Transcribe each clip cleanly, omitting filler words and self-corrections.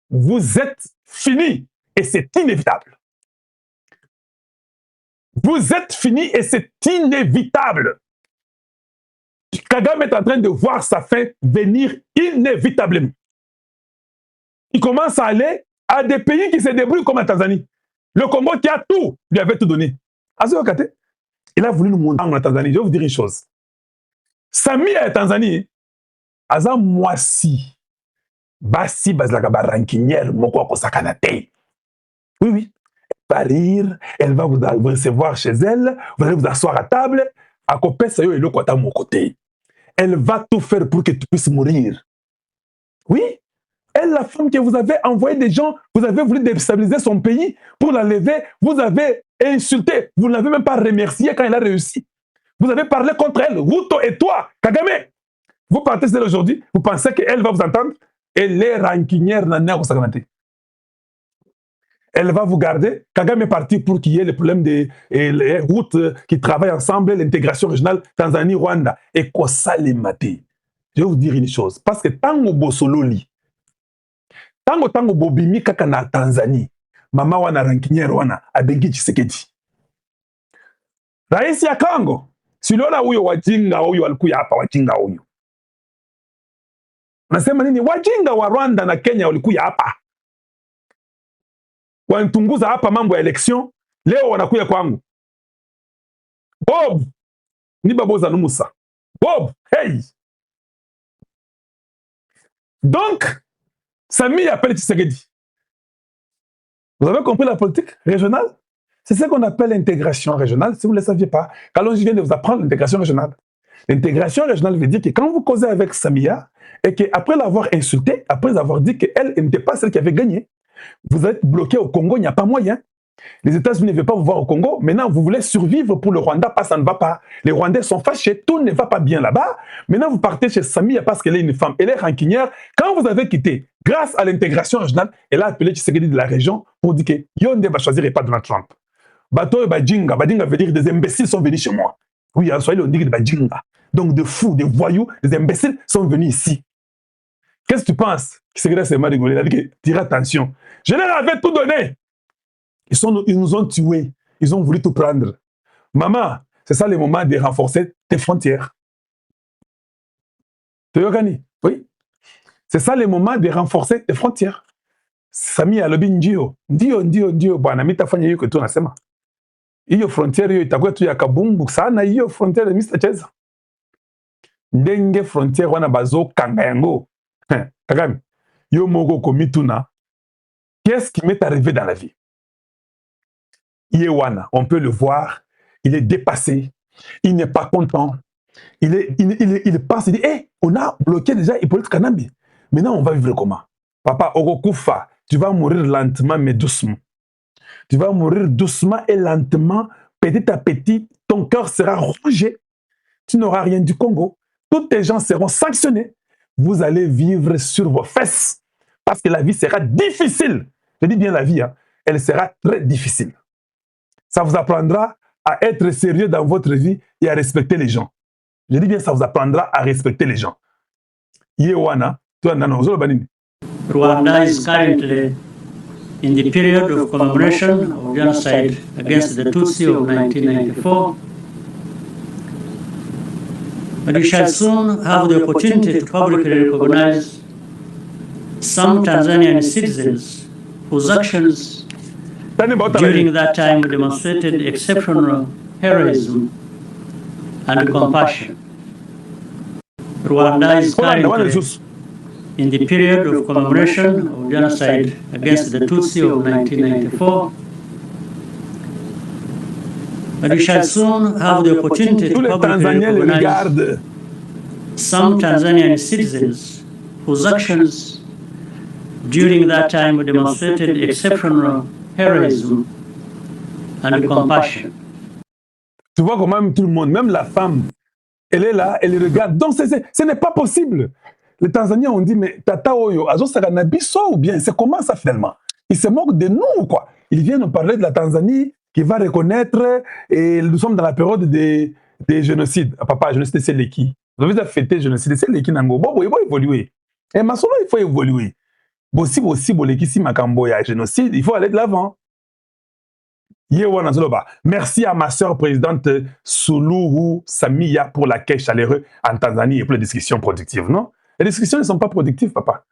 vous êtes finis et c'est inévitable. Vous êtes finis et c'est inévitable. Kagame est en train de voir sa fin venir inévitablement. Il commence à aller à des pays qui se débrouillent comme la Tanzanie. Le Congo qui a tout, lui avait tout donné. Il a voulu nous montrer en Tanzanie. Je vais vous dire une chose. Sami à Tanzanie, Aza Mwasi, Basi Bazlaka Barankinière, Moko Kosakanate. Oui, oui. Elle va rire, elle va vous recevoir chez elle, vous allez vous asseoir à table, à côté, ça y est, le côté à mon côté. Elle va tout faire pour que tu puisses mourir. Oui. Elle, la femme que vous avez envoyé des gens, vous avez voulu déstabiliser son pays pour la lever, vous avez insulté, vous ne l'avez même pas remercié quand elle a réussi. Vous avez parlé contre elle, Ruto et toi, Kagame. Vous partez d'elle aujourd'hui, vous pensez qu'elle va vous entendre, elle est rancunière, elle va vous garder. Kagame est parti pour qu'il y ait le problème des routes qui travaillent ensemble, l'intégration régionale Tanzanie-Rwanda. Et quoi ça les maté. Je vais vous dire une chose, parce que tant au Bosololi, tango bobimi kaka na Tanzanie, mama wana rancunière wana abengi Tshisekedi. Rais ya Kongo, silola huyo wajinga huyo alikuya hapa wajinga huyo. Nasema nini? Wajinga wa Rwanda na Kenya walikuya hapa. Wantunguza hapa mambo ya election, leo wanakuya kwangu. Bob, ni baboza numusa. Bob, hey. Donc, Sami appelle Tshisekedi. Vous avez compris la politique régionale? C'est ce qu'on appelle l'intégration régionale, si vous ne le saviez pas. Kalonji vient de vous apprendre l'intégration régionale. L'intégration régionale veut dire que quand vous causez avec Samia, et qu'après l'avoir insultée, après avoir dit qu'elle n'était pas celle qui avait gagné, vous êtes bloqué au Congo, il n'y a pas moyen. Les États-Unis ne veulent pas vous voir au Congo. Maintenant, vous voulez survivre pour le Rwanda, parce que ça ne va pas. Les Rwandais sont fâchés, tout ne va pas bien là-bas. Maintenant, vous partez chez Samia parce qu'elle est une femme, elle est rancunière. Quand vous avez quitté, grâce à l'intégration régionale, elle a appelé Tshisekedi de la région pour dire que Yonde va choisir et pas Donald Trump. Bato et Bajinga, Bajinga veut dire que des imbéciles sont venus chez moi. Oui, en Swahili, on dit que des Bajinga. Donc, des fous, des voyous, des imbéciles sont venus ici. Qu'est-ce que tu penses? Tshisekedi s'est mal rigolé. Il a dit que, tire attention. Je leur avais tout donné. Ils nous ont tués. Ils ont voulu tout prendre. Maman, c'est ça le moment de renforcer tes frontières. Tu vois, oui. C'est ça le moment de renforcer tes frontières. Sami a lobi ndio. Ndio. Bwana, mitafanya hiyo kwetu nasema. Hiyo frontière hiyo itakuwa tu ya kabumbu sana hiyo frontière Mr. Cheza. Ndenge frontière wana bazo kanga yango. Kagame, yo moko komituna. Qu'est-ce qui m'est arrivé dans la vie? Yewana, on peut le voir, il est dépassé, il n'est pas content, il pense, il dit, hey, on a bloqué déjà Hippolyte Kanambe, maintenant on va vivre comment? Papa, Ogokufa, tu vas mourir lentement mais doucement. Tu vas mourir doucement et lentement, petit à petit, ton cœur sera rongé, tu n'auras rien du Congo, tous tes gens seront sanctionnés, vous allez vivre sur vos fesses, parce que la vie sera difficile. Je dis bien la vie, hein, elle sera très difficile. Ça vous apprendra à être sérieux dans votre vie et à respecter les gens. Je dis bien, ça vous apprendra à respecter les gens. Yewana, Rwanda is currently in the period of commemoration of genocide against the Tutsi of 1994. But we shall soon have the opportunity to publicly recognize some Tanzanian citizens whose actions during that time demonstrated exceptional heroism and compassion. Rwanda is currently in the period of commemoration of genocide against the Tutsi of 1994. But we shall soon have the opportunity to publicly recognize some Tanzanian citizens whose actions during that time demonstrated exceptional heroism and compassion. Tu vois comment même tout le monde, même la femme, elle est là, elle regarde. Donc ce n'est pas possible. Les Tanzaniens ont dit, mais Tata Oyo, Azo Saganabiso ou bien, c'est comment ça finalement? Ils se moquent de nous ou quoi? Ils viennent nous parler de la Tanzanie qui va reconnaître, et nous sommes dans la période des génocides. Ah, papa, génocide, c'est les qui? Vous avez déjà fêté le génocide, c'est les qui n'ango. Bon, il faut évoluer. Et Masolo, il faut évoluer. Bossi, bolekisi makambo ya génocide, il faut aller de l'avant. Merci à ma sœur présidente Suluhu Samia pour l'accueil chaleureux en Tanzanie et pour les discussions productives, non? Les discussions ne sont pas productives, papa.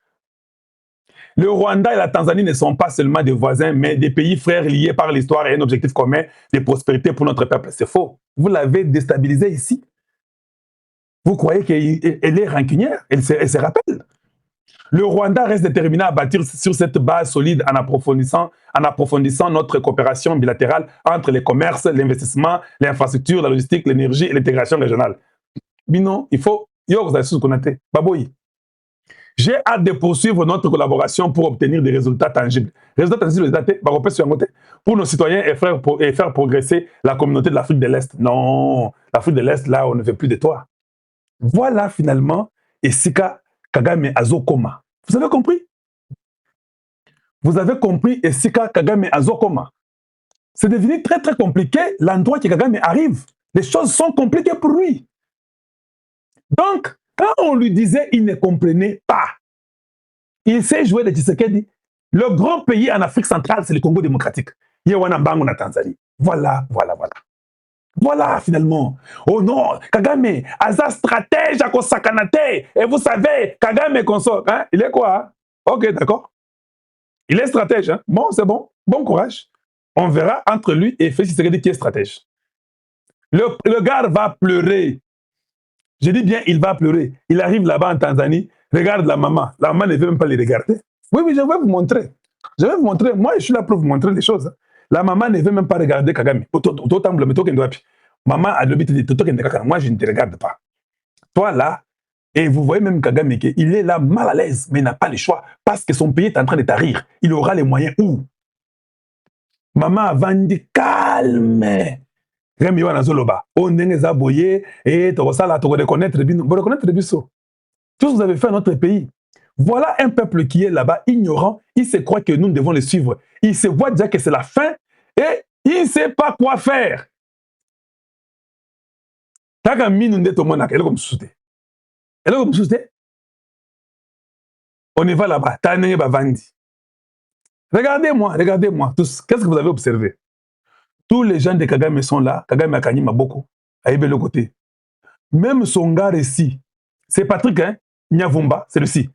Le Rwanda et la Tanzanie ne sont pas seulement des voisins, mais des pays frères liés par l'histoire et un objectif commun de prospérité pour notre peuple. C'est faux. Vous l'avez déstabilisée ici. Vous croyez qu'elle est rancunière? Elle se rappelle. Le Rwanda reste déterminé à bâtir sur cette base solide en approfondissant notre coopération bilatérale entre les commerces, l'investissement, l'infrastructure, la logistique, l'énergie et l'intégration régionale. Bino, il faut... J'ai hâte de poursuivre notre collaboration pour obtenir des résultats tangibles. Résultats tangibles, pour nos citoyens et faire progresser la communauté de l'Afrique de l'Est. Non, l'Afrique de l'Est, là, on ne veut plus de toi. Voilà finalement Esika Kagame Azokoma. Vous avez compris? Vous avez compris Esika Kagame Azokoma. C'est devenu très très compliqué l'endroit que Kagame arrive. Les choses sont compliquées pour lui. Donc, quand on lui disait, il ne comprenait pas. Il sait jouer de Tshisekedi. Le grand pays en Afrique centrale, c'est le Congo démocratique. Yewana Mbangu na Tanzanie. Voilà. Voilà, finalement. Oh non, Kagame, Aza stratège à Kosakanate. Et vous savez, Kagame consort. Hein? Il est quoi? Hein? Ok, d'accord. Il est stratège. Hein? Bon, c'est bon. Bon courage. On verra entre lui et Félix Tshisekedi qui est stratège. Le gars va pleurer. Je dis bien, il va pleurer. Il arrive là-bas en Tanzanie. Regarde la maman. La maman ne veut même pas les regarder. Oui, je vais vous montrer. Je vais vous montrer. Moi, je suis là pour vous montrer les choses. La maman ne veut même pas regarder Kagame. Maman a le but de dire, moi, je ne te regarde pas. Toi, là, et vous voyez même Kagame, il est là mal à l'aise, mais il n'a pas le choix. Parce que son pays est en train de tarir. Il aura les moyens où? Maman a vendu calme. Remi wana zoloba. On n'est aboyé et tu reconnaître biso. Tout ce que vous avez fait à notre pays. Voilà un peuple qui est là-bas ignorant. Il se croit que nous devons le suivre. Il se voit déjà que c'est la fin et il ne sait pas quoi faire. Taka minu ndeto mona elle comme souté. Elle comme souté. On y va là-bas. Tanenge ba vandi. Regardez-moi tous. Qu'est-ce que vous avez observé? Tous les gens de Kagame sont là. Kagame a kani maboko. Aïbe le côté. Même son gars ici. C'est Patrick, hein? Nyavumba, c'est le-ci.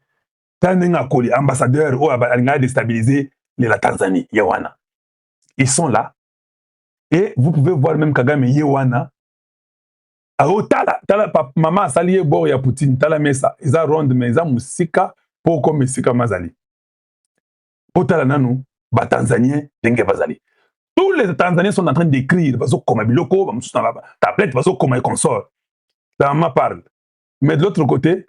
Tanenga Koli, ambassadeur, ou a déstabilisé la Tanzanie, Yewana. Ils sont là. Et vous pouvez voir même Kagame Yewana. Maman salié bor ya Poutine, tala mesa, ils ont ronde mais ils ont musika pour comme musika mazali. Potala nanu, ba Tanzanien, denge bazali. Tous les Tanzaniens sont en train d'écrire, bazo comme biloko, ba musu na tablette, bazo comme consort. La maman parle. Mais de l'autre côté,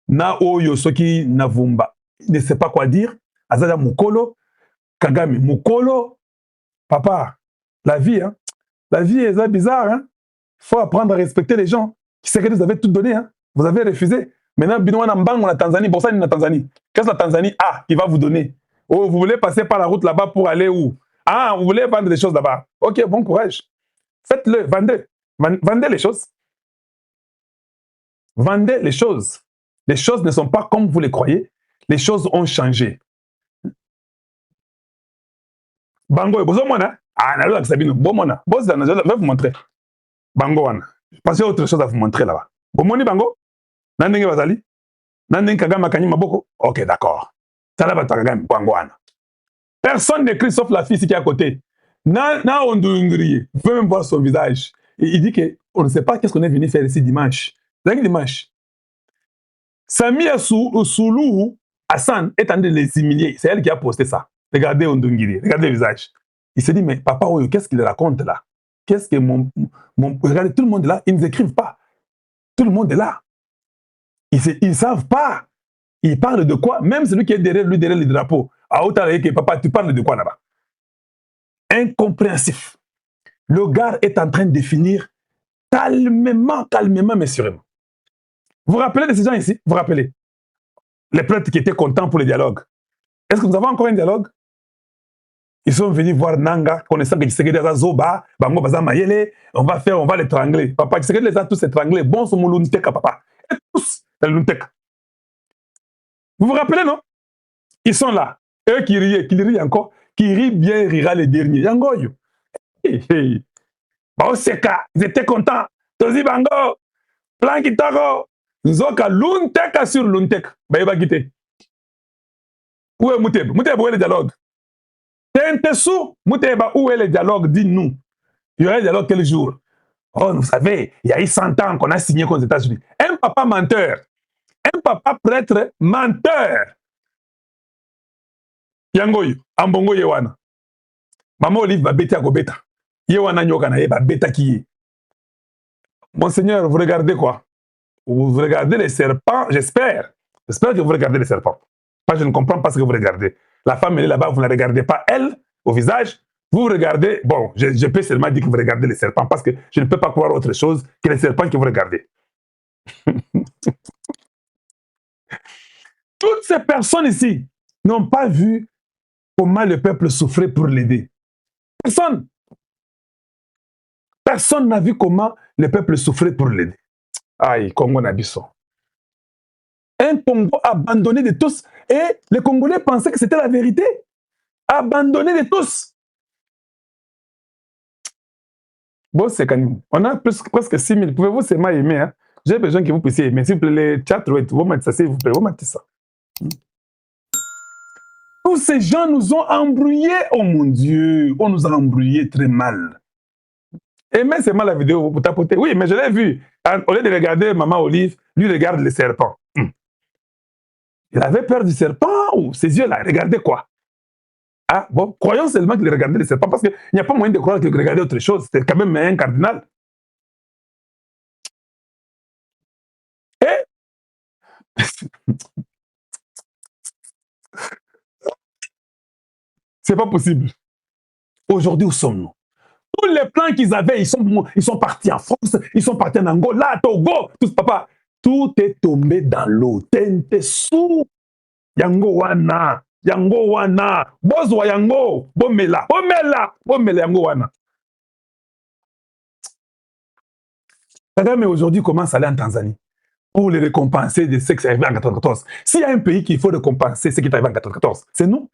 na oyo soki navumba, il ne sait pas quoi dire. Azada mukolo, Kagame mukolo, papa, la vie, hein. La vie est bizarre, hein. Il faut apprendre à respecter les gens. Qui sait que vous avez tout donné, hein. Vous avez refusé. Maintenant, Binoana Mbang, on a Tanzanie, pour ça, il y a Tanzanie. Qu'est-ce que la Tanzanie a qui va vous donner? Oh, vous voulez passer par la route là-bas pour aller où? Ah, vous voulez vendre des choses là-bas. Ok, bon courage. Faites-le, vendez. Vendez les choses. Vendez les choses. Les choses ne sont pas comme vous les croyez. Les choses ont changé. Bango, bozomona. Ah, nalo Sabino, bomona. Bozana, je vais vous montrer. Bango wana. Passez autre chose à vous montrer là-bas. Bomoni bango. Nandenge bazali. Nandenge Kagame kanyi maboko. Ok, d'accord. Talaba Kagame bango wana. Personne n'écrit sauf la fille qui est à côté. Na ondungri. Vous pouvez même voir son visage. Il dit que on ne sait pas qu'est-ce qu'on est venu faire ici dimanche. Dimanche. Samia Suluhu Hassan est en train de les humilier. C'est elle qui a posté ça. Regardez Ondungiri, regardez le visage. Il se dit, mais papa, qu'est-ce qu'il raconte là? Qu'est-ce que regardez, tout le monde est là, ils ne écrivent pas. Tout le monde est là. Ils ne savent pas. Ils parlent de quoi? Même celui qui est derrière lui, derrière le drapeau. À autant que papa, tu parles de quoi là-bas? Incompréhensif. Le gars est en train de définir calmement, mais sûrement. Vous vous rappelez de ces gens ici? Vous vous rappelez? Les prêtres qui étaient contents pour le dialogue. Est-ce que nous avons encore un dialogue? Ils sont venus voir Nanga, connaissant que Tshisekedi a Zoba, Bango Baza Mayele, on va l'étrangler. Papa, Tshisekedi les a tous étranglés. Bon, son Moulounteka, papa. Et tous, Moulounteka. Vous vous rappelez, non? Ils sont là. Eux qui rient encore, qui rient bien, rira les derniers. Yangoyo. Hey, hey. Bah, ils étaient contents. Tozi Bango, Plan Kitaro, Nzoka, Lunteka sur Luntek. Bah, il va quitter. Où est Mouteb? Mouteb, où est le dialogue? T'es sous Mouteb, où est le dialogue? Dis-nous. Il y aurait le dialogue quel jour? Oh, vous savez, il y a eu 100 ans qu'on a signé aux États-Unis. Un papa menteur. Un papa prêtre menteur. Yangoyo, Ambongo Yewana. Maman Olive va bêter à Gobeta. Yewana Nyokana va bêter qui est. Monseigneur, vous regardez quoi? Vous regardez les serpents, j'espère. J'espère que vous regardez les serpents. Moi, je ne comprends pas ce que vous regardez. La femme, elle est là-bas, vous ne la regardez pas, elle, au visage. Vous regardez, bon, je peux seulement dire que vous regardez les serpents parce que je ne peux pas croire autre chose que les serpents que vous regardez. Toutes ces personnes ici n'ont pas vu comment le peuple souffrait pour l'aider. Personne. Personne n'a vu comment le peuple souffrait pour l'aider. Aïe, Congo Nabiso. Un Congo abandonné de tous. Et les Congolais pensaient que c'était la vérité. Abandonné de tous. Bon, c'est quand même. On a presque 6 000. Pouvez-vous seulement aimer, hein? J'ai besoin que vous puissiez aimer. S'il vous plaît, les chats, vous mettez ça, s'il vous plaît. Vous mettez ça. Tous ces gens nous ont embrouillés. Oh mon Dieu, on nous a embrouillés très mal. Aimez seulement la vidéo, vous tapotez. Oui, mais je l'ai vu. Au lieu de regarder Maman Olive, lui regarde les serpents. Il avait peur du serpent ou ses yeux là, regardez quoi? Ah bon, croyons seulement qu'il regardait les serpents parce qu'il n'y a pas moyen de croire qu'il regardait autre chose. C'est quand même un cardinal. Et c'est pas possible. Aujourd'hui, où sommes-nous? Tous les plans qu'ils avaient, ils sont partis en France, ils sont partis en Angola, Togo, tout papa. Tout est tombé dans l'eau. Tente sous. Yango wana. Yango wana. Bozwa yango. Bomela. Bomela. Bomela yango wana. Kagame aujourd'hui commence à aller en Tanzanie pour les récompenser de ce qui est arrivé en 1994. S'il y a un pays qu'il faut récompenser ce qui est arrivé en 1994, c'est nous.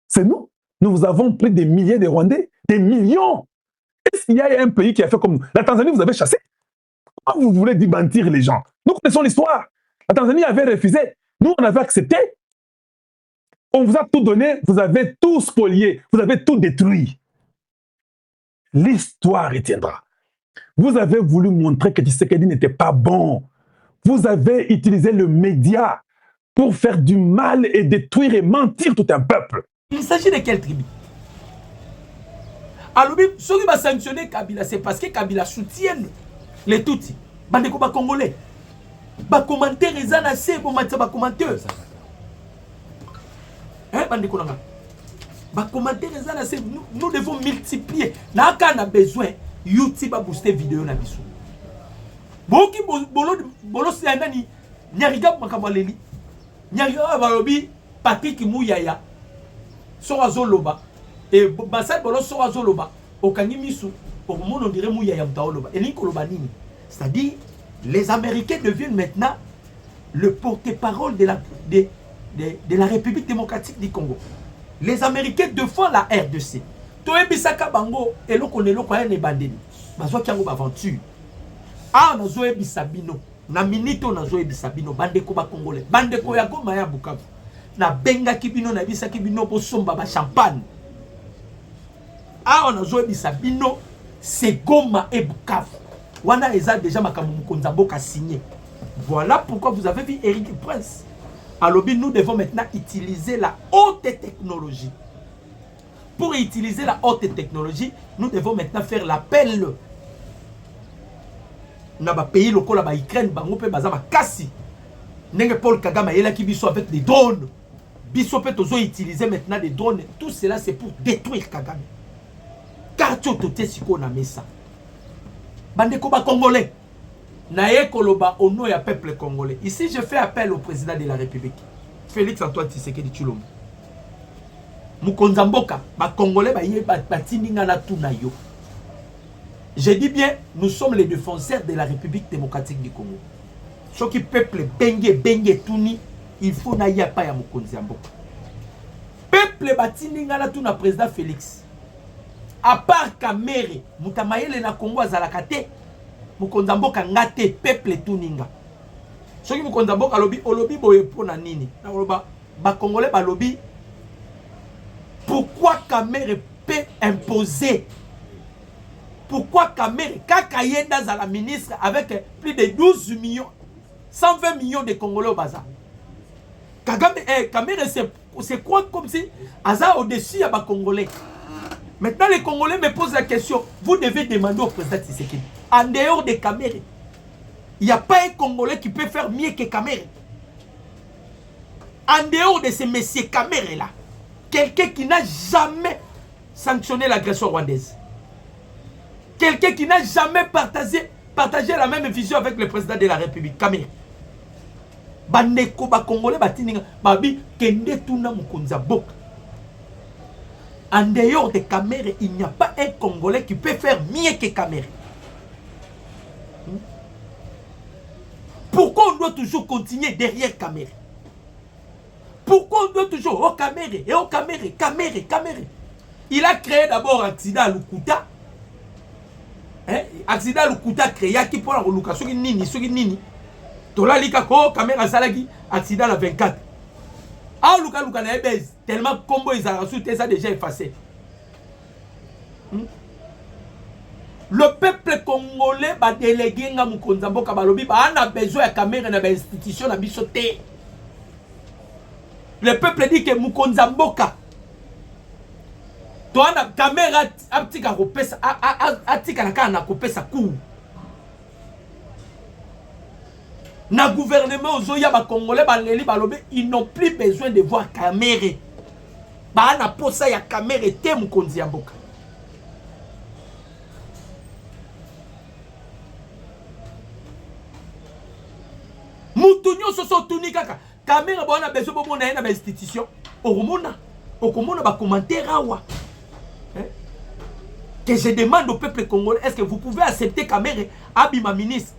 C'est nous. Nous avons pris des milliers de Rwandais, des millions. Est-ce qu'il y a un pays qui a fait comme nous? La Tanzanie, vous avez chassé. Comment vous voulez mentir les gens? Nous connaissons l'histoire. La Tanzanie avait refusé. Nous, on avait accepté. On vous a tout donné. Vous avez tout spolié. Vous avez tout détruit. L'histoire retiendra. Vous avez voulu montrer que Tshisekedi n'était pas bon. Vous avez utilisé le média pour faire du mal et détruire et mentir tout un peuple. Il s'agit de quelle tribu? Alors, ceux qui vont sanctionner Kabila, c'est parce que Kabila soutient les Tutsis. Bandeko ba Congolais. Ba commentaire les anacés, bon matza ba commentaire. Hein, bandeko nanga. Ba commentaire les anacés, nous devons multiplier. Naka na besoin YouTube ba booster vidéo na biso. Boki bolo c'est nani nyariga makabaleli. Nyariga balobi Patrick Mouyaya. Sora zoloba. Et Bassal Bolo Sora Zoloba, au Kanimisu, au monde on dirait Mouyaya Mtaoloba. Et Nikoloba Nini. C'est-à-dire, les Américains deviennent maintenant le porte-parole de la République démocratique du Congo. Les Américains défendent la RDC. Toye Bisaka Bango, et l'on connaît l'on connaît les bandits. Bazo Kiango Aventure. Ah, on a Zoé Bissabino. Na minito na Zoé Bissabino. Bandeko ba Congolais. Bandeko ya Goma ya Bukavu. Na Benga Kibino na Bisa Kibino po somba ba champagne. Ah, on a joué Bissabino, c'est Goma et Bukavu. Wana Eza déjà Makamu Konzamboka signé. Voilà pourquoi vous avez vu Eric Prince. Alors, nous devons maintenant utiliser la haute technologie. Pour utiliser la haute technologie, nous devons maintenant faire l'appel. Dans les pays locaux, la Ukraine, bango pe bazama kasi. Nenge Paul Kagame est là qui biso avec des drones. Biso peut utiliser maintenant des drones. Tout cela c'est pour détruire Kagame. Car tu te siko na mesa. Bandeko ba Congolais. Naye koloba au nom du peuple congolais. Ici je fais appel au président de la République. Félix Antoine Tshisekedi Tshilombo. Mukonza mboka ba Congolais ba yeba batininga na tuna yo. Je dis bien, nous sommes les défenseurs de la République démocratique du Congo. Ce qui peuple bengue tuni, il faut na ya pa ya Mukonza mboka. peuple batininga na tout na président Félix. À part Kamere, mutamayele na Congo azalakate, mukonzamboka ngate peuple tuninga. Soki mukonzamboka lobi olobi boye pona nini? Na oloba ba Congolais ba lobi. Pourquoi Kamere peut imposer? Pourquoi Kamere kaka yenda za la ministre avec plus de 12 millions 120 millions de Congolais au bazar. Kamere c'est quoi comme si Aza au-dessus à ba Congolais. Maintenant les Congolais me posent la question, vous devez demander au président Tshisekedi. En dehors de Kamere, il n'y a pas un Congolais qui peut faire mieux que Kamere. En dehors de ces messieurs Kamere là, quelqu'un qui n'a jamais sanctionné l'agression rwandaise. Quelqu'un qui n'a jamais partagé la même vision avec le président de la République, Kamere. Bandeko ba Congolais batininga babi kende tuna mukonza bok. En dehors de Kamere, il n'y a pas un Congolais qui peut faire mieux que Kamere. Pourquoi on doit toujours continuer derrière Kamere? Pourquoi on doit toujours oh Kamere et oh Kamere, Kamere. Il a créé d'abord accident à Lukuta. Accident à Lukuta créé qui pour la relocation nini. Tola lika ko Kamere salaki accident à 24. Ah Luka na ebez tellement combo ils ont reçu ça déjà effacé. Le peuple congolais ba délégué nga mukonza mboka balobi ba a besoin de Kamere na ba institution na biso te. Le peuple dit que mukonza mboka toi na Kamere atika kopesa atika na kopesa coup. Na gouvernement ozoya ba Congolais ba leli balobi ils n'ont plus besoin de voir Kamere. Ba na posa ya Kamere te mukonzi ya mboka. Mutunyo soso tuni kaka. Kamere ba na besoin bo na ba institution. Okomona ba commentaire awa. Que je demande au peuple congolais, est-ce que vous pouvez accepter Kamere abima ministre?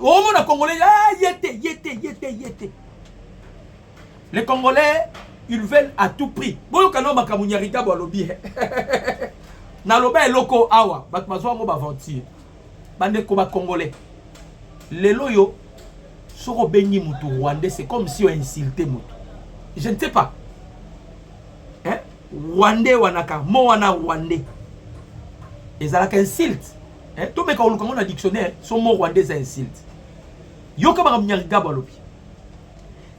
Au monde congolais, yete. Les Congolais, ils veulent à tout prix. Bon, quand on a kamunyarita bo lobby. Na loba eloko awa, bat mazwa ngo ba ventir. Bande ko ba Congolais. Les loyo soro benyi mutu rwandais, c'est comme si on insultait mutu. Je ne sais pas. Hein? Rwandais wanaka, mo wana rwandais. Ils ont insulte. Tout le monde dans le dictionnaire, son mot rwandais insulte. Yoka ba nyariga balobi.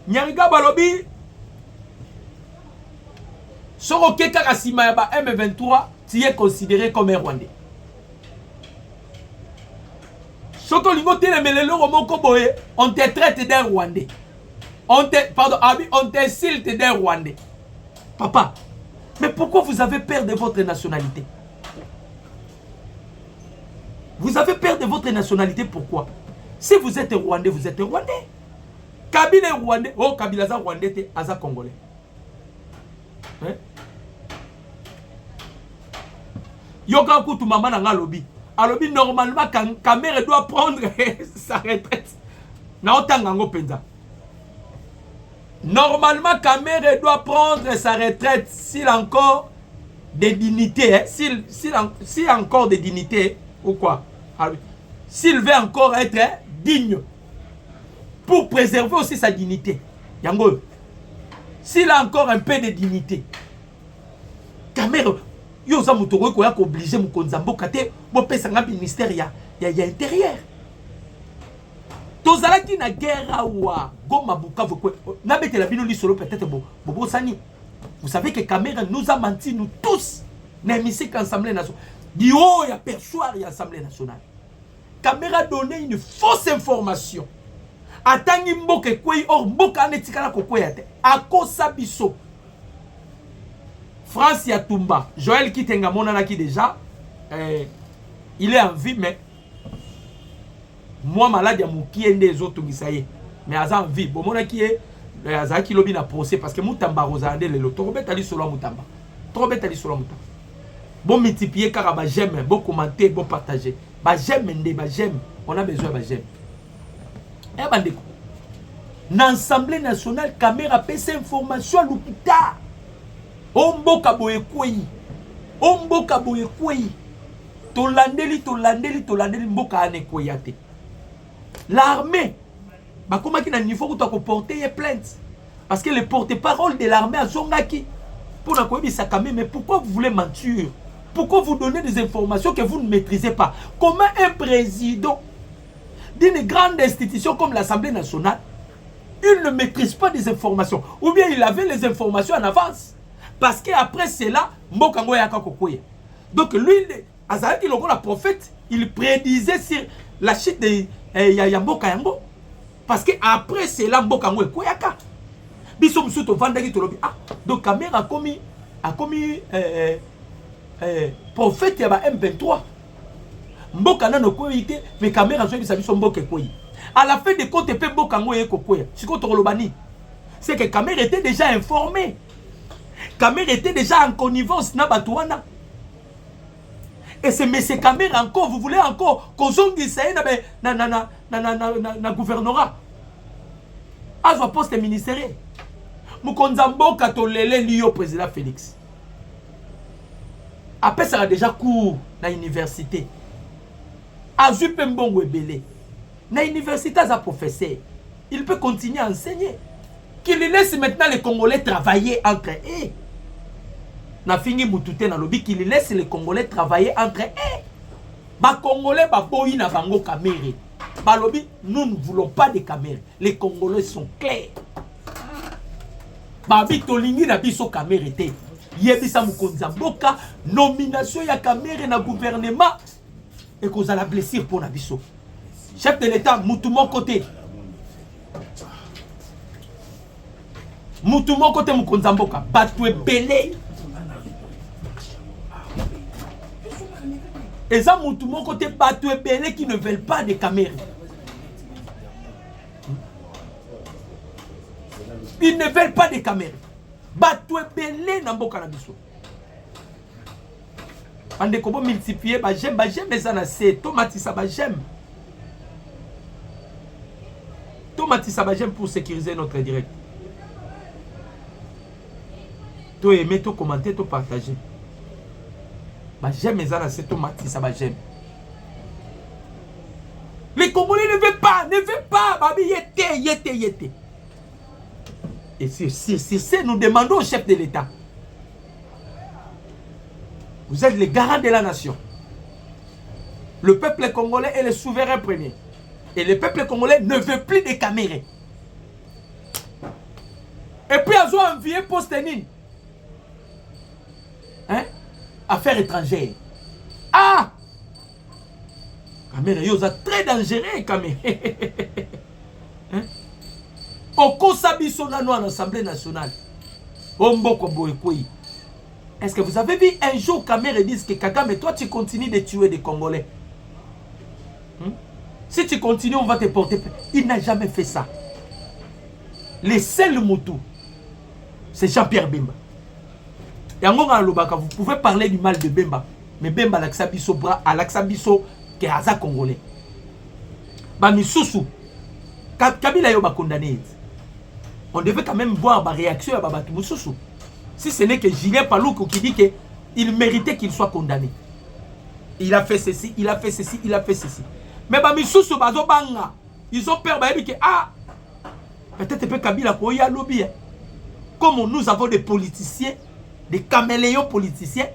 Nyariga balobi. Soro keka kasima ya ba M23, tu es considéré comme un rwandais. Soko lingo tele melelo romoko boye, on te traite d'un rwandais. On t'insulte d'un rwandais. Papa, mais pourquoi vous avez peur de votre nationalité? Vous avez peur de votre nationalité, pourquoi? Si vous êtes rwandais, vous êtes rwandais. Kabila est rwandais, oh Kabila est rwandais, t'es aza congolais. Hein? Yoka kutu mama na lobby. A lobby normalement Kamere doit prendre sa retraite. Na otangango penza. Normalement Kamere doit prendre sa retraite s'il a encore des dignités, hein? S'il a encore des dignités ou quoi? S'il veut encore être digne pour préserver aussi sa dignité. Yango. S'il a encore un peu de dignité. Kamere yo za mutoro ko ya ko obligé mukonzambo kate bo pesa nga ministère ya intérieur. Tozalaki na guerre wa Goma Bukavu ko na betela bino li solo peut-être bobo sani. Vous savez que Kamere nous a menti nous tous na hémicycle Assemblée nationale. Du haut ya perchoir ya Assemblée nationale. Kamere a donné une fausse information. Atangi mboke kwei or mboka anetikala ko kweyate. Akosa biso. France Yatumba, Joël Kitenga monanaki déjà, il est en vie, mais moi malade, il y a des autres qui sont mais en vie. Bon, mon qui est, Azaki lobi na procès parce que Moutamba Rosande le lot. Trop bête ali solo Moutamba. Trop bête ali solo Moutamba. Bon multiplier car bah j'aime, bon commenter, bon partager. Bah j'aime, on a besoin bah j'aime. Eh bandeko. dans l'Assemblée nationale, caméra pèse information à l'hôpital. Omboka boye kwei. Omboka boye kwei. Tolandeli mboka ane kweyate. L'armée, bah comment qu'il a un niveau où tu as porter plainte? Parce que le porte-parole de l'armée a Zongaki. Pour la mais pourquoi vous voulez mentir? Pourquoi vous donnez des informations que vous ne maîtrisez pas? Comment un président d'une grande institution comme l'Assemblée nationale, il ne maîtrise pas des informations? Ou bien il avait les informations en avance? Parce qu'après cela, Mbokango Yaka Kokoye. Donc lui, Azalaki Logo, la prophète, il prédisait sur la chute de Yamboka Yango. Parce qu'après cela, Mbokango Koyaka. Biso Msuto Vandaki Tolobi. Ah, donc Kamer a commis prophète Yaba M23. Mboka Nano Koyite, mais Kamer a joué Biso Mboka Koyi. À la fin de compte, Mbokango Yeko Koya. C'est que Kamer était déjà informé. Kamer était déjà en connivence na Batouana. Et c'est M. Kamer encore, vous voulez encore qu'on zongi ça na gouvernorat. À son poste ministériel. Moukonzambo Katolele Lio président Félix. Après ça a déjà cours na université. Azupe Mbongo Ebele. Na université à professeur. Il peut continuer à enseigner. Qu'il laisse maintenant les Congolais travailler entre eux. Na fingi Moutouté na lobby qu'il laisse les Congolais travailler entre eux. Ba Congolais ba boyi na bango caméra. Ba lobby, nous ne voulons pas de caméras. Les Congolais sont clairs. Ba bitolingi na biso caméra té. Yebisa Mukonza Mboka nomination ya caméra na gouvernement et cause à la blessure pour na biso. Chef de l'État Moutou mon côté. Moutou mon côté Mukonza Mboka batwe belé. Et ça, tout mon côté, bateau belé qui ne veulent pas de caméras. Ils ne veulent pas de caméras. Bateau belé n'a pas canabiso. On est comment multiplier, j'aime, mais ça n'a c'est tomate ça j'aime. Tomate ça j'aime pour sécuriser notre direct. Toi aimer, toi commenter, toi partager. J'aime mes amis, c'est tout ça va j'aime. Les Congolais ne veulent pas, babi yete. Et c'est nous demandons au chef de l'État. Vous êtes les garants de la nation. Le peuple congolais est le souverain premier. Et le peuple congolais ne veut plus de caméras. Et puis ils ont envié Postenine. Hein? Affaires étrangères. Ah! Caméra, yoza très dangereux, caméra. Hein? Oko sabiso nano en Assemblée nationale. Omboko boekoi. Est-ce que vous avez vu un jour caméra disent que Kagame, toi tu continues de tuer des Congolais? Si tu continues, on va te porter. Il n'a jamais fait ça. Les seuls Moutou, c'est Jean-Pierre Bemba. Vous pouvez parler du mal de Bemba, mais Bemba l'aksabiso bras à l'aksabiso qui est Aza Congolais. Bamisusu, Kabila yoba condamné. On devait quand même voir ma réaction à Babatu Moussoussou. Si ce n'est que Julien Paloukou qui dit qu'il méritait qu'il soit condamné. Il a fait ceci, il a fait ceci, il a fait ceci. Mais Bamisusu bazo banga, ils ont peur que ah peut-être que Kabila koya lobby. Comme nous avons des politiciens, des caméléons politiciens.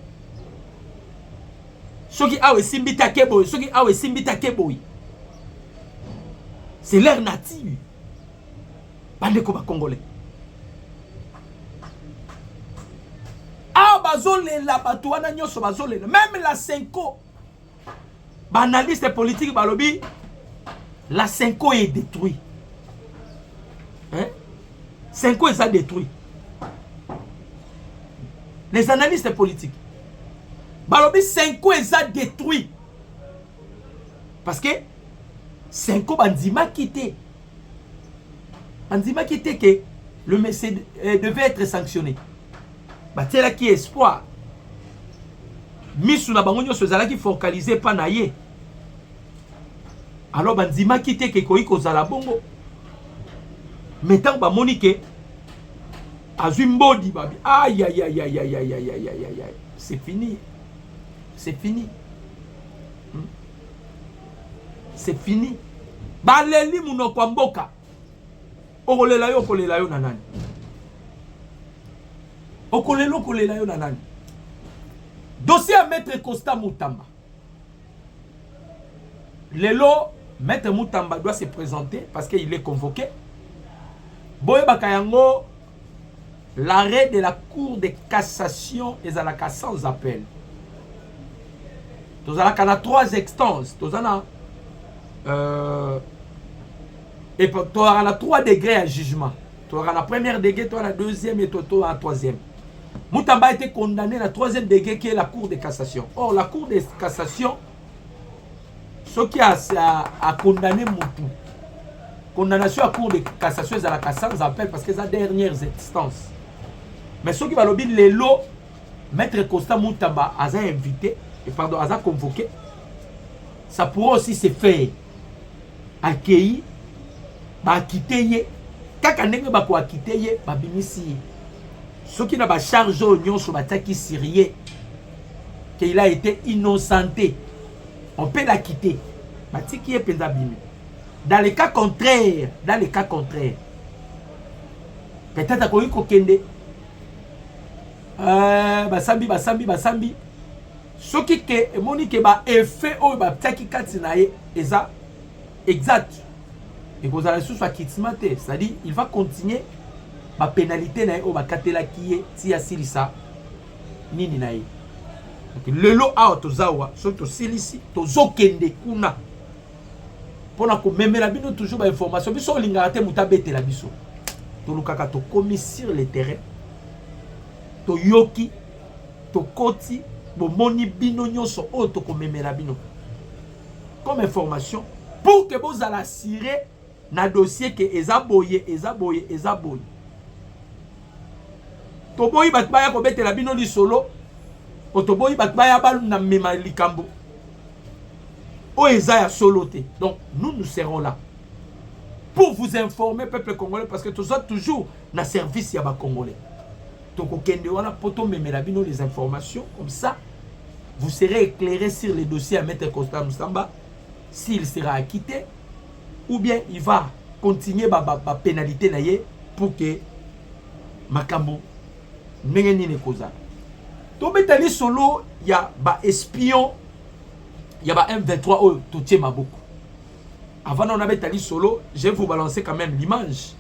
Ceux qui ont simbita keboy, ceux qui ont simbita keboy. C'est leur nature. Bande comme Congolais. Ah, bazole la batouana nyoso bazole. Même la Senko. Analyste politique balobi. La Senko est détruite. Hein? Senko est détruit. Les analystes politiques. Balobi Senko est détruit. Parce que Senko Bandima quitté. Bandima quitté que le message devait être sanctionné. C'est là qui est espoir. Misu na bangonyo sozala qui focalisé pas naie. Alors Bandima quitté que koiko zala bongo. Mais tant que Monique, Azumbodi, aïe, aïe, aïe, aïe, aïe, aïe, aïe, aïe, aïe, aïe, c'est fini. C'est fini. C'est fini. Baleli munoko mboka. Okolela yo nanani. Okolela yo nanani. Dossier à Maître Costa Moutamba. Lelo, Maître Moutamba doit se présenter parce qu'il est convoqué. Boye Bakayango, l'arrêt de la Cour de cassation est à la cassation sans appel. Nous avons 3 instances. Nous avons et tu auras 3 degrés à jugement. Tu auras la première degré, tu auras la deuxième et tu auras la troisième. Moutamba a été condamné à la 3e degré qui est la Cour de cassation. Or, la Cour de cassation, ce qui a condamné Moutou, condamnation à la Cour de cassation, c'est à la cassation appel parce que c'est la dernière instance. Mais ce qui va le dire, les lots, Maître Costa Moutamba a invité, et pardon, a convoqué, ça pourra aussi se faire accueillir, quitter, quand on va quitter, babimisi. Ce qui n'a pas chargé au sur qui syrien, qu'il a été innocenté, on peut la quitter. Qui est dans les cas contraires, peut-être qu'on y kende. Basambi. Ce qui est monique effet au bataki katinaye eza exact. Et vous allez sous kitzmate, c'est-à-dire il va continuer ma pénalité na o bakatela kiye ti asilisa nini na ye. Donc le lot a tozawa surtout silisi tozokende kuna. Pona ko memela bino toujours ba information biso lingaka te mutabete la biso. To lukaka to commis sur le terrain. To yoki to koti bo moni bino nyonso o to ko memela bino. Comme information pour que vous allez assurer na dossier que ezaboye. Toboyi batbaya ko betela bino li solo. Otoboyi batbaya balu na mema likambo. O ezaya soloté. Donc nous serons là pour vous informer peuple congolais parce que tous autres toujours na service ya ba congolais. Donc okende wana poto memela bino les informations comme ça vous serez éclairé sur les dossiers à Maître Costa Moutamba s'il sera acquitté ou bien il va continuer ba pénalité na ye pour que makambo nengeni ne koza. To betali solo ya ba espion ya ba M23 o totie maboko. Avant on avait tali solo, je vais vous balancer quand même l'image.